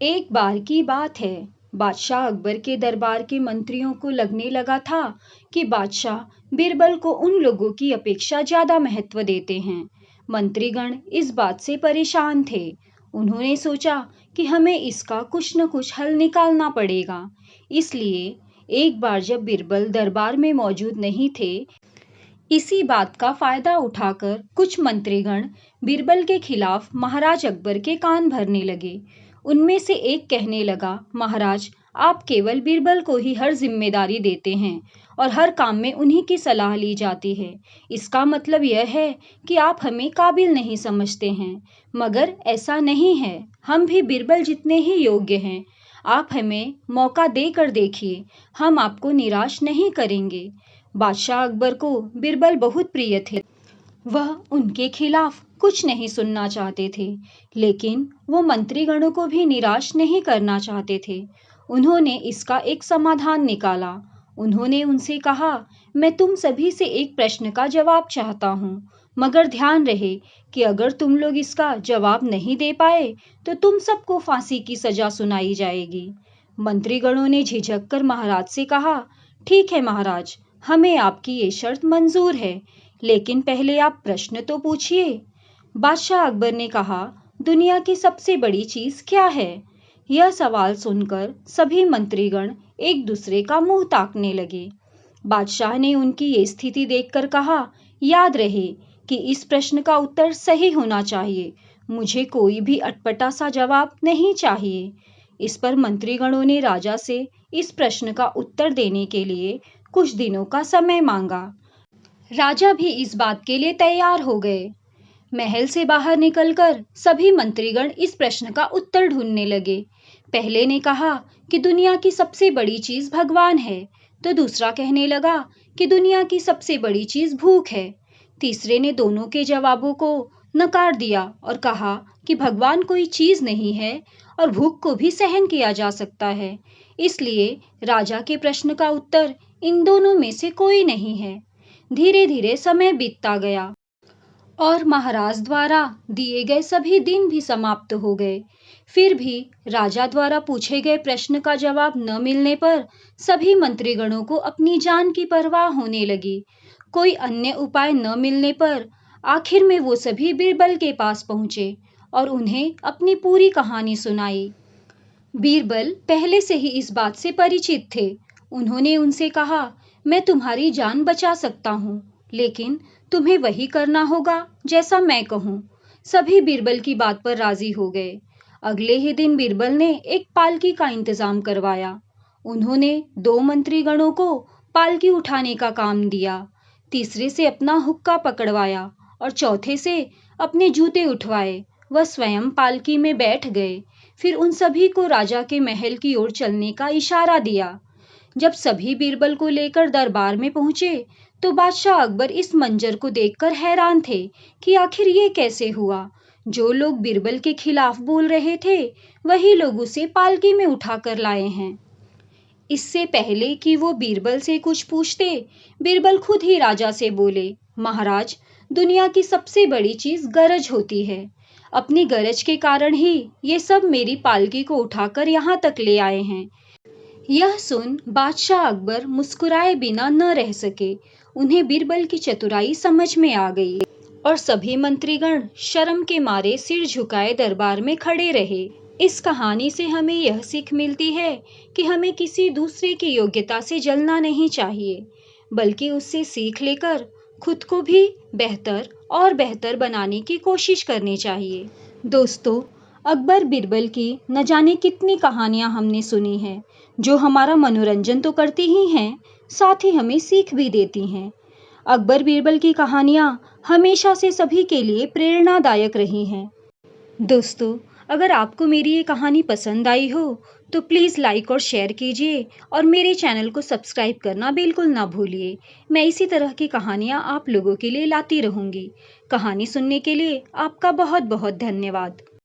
एक बार की बात है, बादशाह अकबर के दरबार के मंत्रियों को लगने लगा था कि बादशाह बीरबल को उन लोगों की अपेक्षा ज्यादा महत्व देते हैं। मंत्रीगण इस बात से परेशान थे। उन्होंने सोचा कि हमें इसका कुछ न कुछ हल निकालना पड़ेगा। इसलिए एक बार जब बीरबल दरबार में मौजूद नहीं थे, इसी बात का फायदा उठाकर कुछ मंत्रीगण बीरबल के खिलाफ महाराज अकबर के कान भरने लगे। उनमें से एक कहने लगा, महाराज, आप केवल बीरबल को ही हर जिम्मेदारी देते हैं और हर काम में उन्हीं की सलाह ली जाती है। इसका मतलब यह है कि आप हमें काबिल नहीं समझते हैं। मगर ऐसा नहीं है, हम भी बीरबल जितने ही योग्य हैं। आप हमें मौका देकर देखिए, हम आपको निराश नहीं करेंगे। बादशाह अकबर को बीरबल बहुत प्रिय थे। वह उनके खिलाफ कुछ नहीं सुनना चाहते थे, लेकिन वो मंत्रीगणों को भी निराश नहीं करना चाहते थे। उन्होंने इसका एक समाधान निकाला। उन्होंने उनसे कहा, मैं तुम सभी से एक प्रश्न का जवाब चाहता हूँ, मगर ध्यान रहे कि अगर तुम लोग इसका जवाब नहीं दे पाए तो तुम सबको फांसी की सजा सुनाई जाएगी। मंत्रीगणों ने झिझक कर महाराज से कहा, ठीक है महाराज, हमें आपकी ये शर्त मंजूर है, लेकिन पहले आप प्रश्न तो पूछिए। बादशाह अकबर ने कहा, दुनिया की सबसे बड़ी चीज क्या है? यह सवाल सुनकर सभी मंत्रीगण एक दूसरे का मुंह ताकने लगे। बादशाह ने उनकी ये स्थिति देखकर कहा, याद रहे कि इस प्रश्न का उत्तर सही होना चाहिए। मुझे कोई भी अटपटा सा जवाब नहीं चाहिए। इस पर मंत्रीगणों ने राजा से इस प्रश्न का उत्तर देने के लिए कुछ दिनों का समय मांगा। राजा भी इस बात के लिए तैयार हो गए। महल से बाहर निकलकर सभी मंत्रीगण इस प्रश्न का उत्तर ढूंढने लगे। पहले ने कहा कि दुनिया की सबसे बड़ी चीज भगवान है, तो दूसरा कहने लगा कि दुनिया की सबसे बड़ी चीज भूख है। तीसरे ने दोनों के जवाबों को नकार दिया और कहा कि भगवान कोई चीज नहीं है और भूख को भी सहन किया जा सकता है। इसलिए राजा के प्रश्न का उत्तर इन दोनों में से कोई नहीं है। धीरे धीरे समय बीतता गया और महाराज द्वारा दिए गए सभी दिन भी समाप्त हो गए। फिर भी राजा द्वारा पूछे गए प्रश्न का जवाब न मिलने पर सभी मंत्रीगणों को अपनी जान की परवाह होने लगी। कोई अन्य उपाय न मिलने पर आखिर में वो सभी बीरबल के पास पहुंचे और उन्हें अपनी पूरी कहानी सुनाई। बीरबल पहले से ही इस बात से परिचित थे। उन्होंने उनसे कहा, मैं तुम्हारी जान बचा सकता हूँ, लेकिन तुम्हें वही करना होगा जैसा मैं कहूँ। सभी बीरबल की बात पर राजी हो गए। अगले ही दिन बीरबल ने एक पालकी का इंतजाम करवाया। उन्होंने दो मंत्रीगणों को पालकी उठाने का काम दिया, तीसरे से अपना हुक्का पकड़वाया और चौथे से अपने जूते उठवाए। वह स्वयं पालकी में बैठ गए। फिर उन सभी को राजा के महल की ओर चलने का इशारा दिया। जब सभी बीरबल को लेकर दरबार में पहुंचे तो बादशाह अकबर इस मंजर को देखकर हैरान थे कि आखिर ये कैसे हुआ। जो लोग बीरबल के खिलाफ बोल रहे थे, वही लोग उसे पालकी में उठाकर लाए हैं। इससे पहले कि वो बीरबल से कुछ पूछते, बीरबल खुद ही राजा से बोले, महाराज, दुनिया की सबसे बड़ी चीज गरज होती है। अपनी गरज के कारण ही ये सब मेरी पालकी को उठाकर यहाँ तक ले आए हैं। यह सुन बादशाह अकबर मुस्कुराए बिना न रह सके। उन्हें बीरबल की चतुराई समझ में आ गई और सभी मंत्रीगण शर्म के मारे सिर झुकाए दरबार में खड़े रहे। इस कहानी से हमें यह सीख मिलती है कि हमें किसी दूसरे की योग्यता से जलना नहीं चाहिए, बल्कि उससे सीख लेकर खुद को भी बेहतर और बेहतर बनाने की कोशिश करनी चाहिए। दोस्तों, अकबर बीरबल की न जाने कितनी कहानियां हमने सुनी हैं, जो हमारा मनोरंजन तो करती ही हैं, साथ ही हमें सीख भी देती हैं। अकबर बीरबल की कहानियां हमेशा से सभी के लिए प्रेरणादायक रही हैं। दोस्तों, अगर आपको मेरी ये कहानी पसंद आई हो तो प्लीज़ लाइक और शेयर कीजिए और मेरे चैनल को सब्सक्राइब करना बिल्कुल ना भूलिए। मैं इसी तरह की कहानियाँ आप लोगों के लिए लाती रहूँगी। कहानी सुनने के लिए आपका बहुत बहुत धन्यवाद।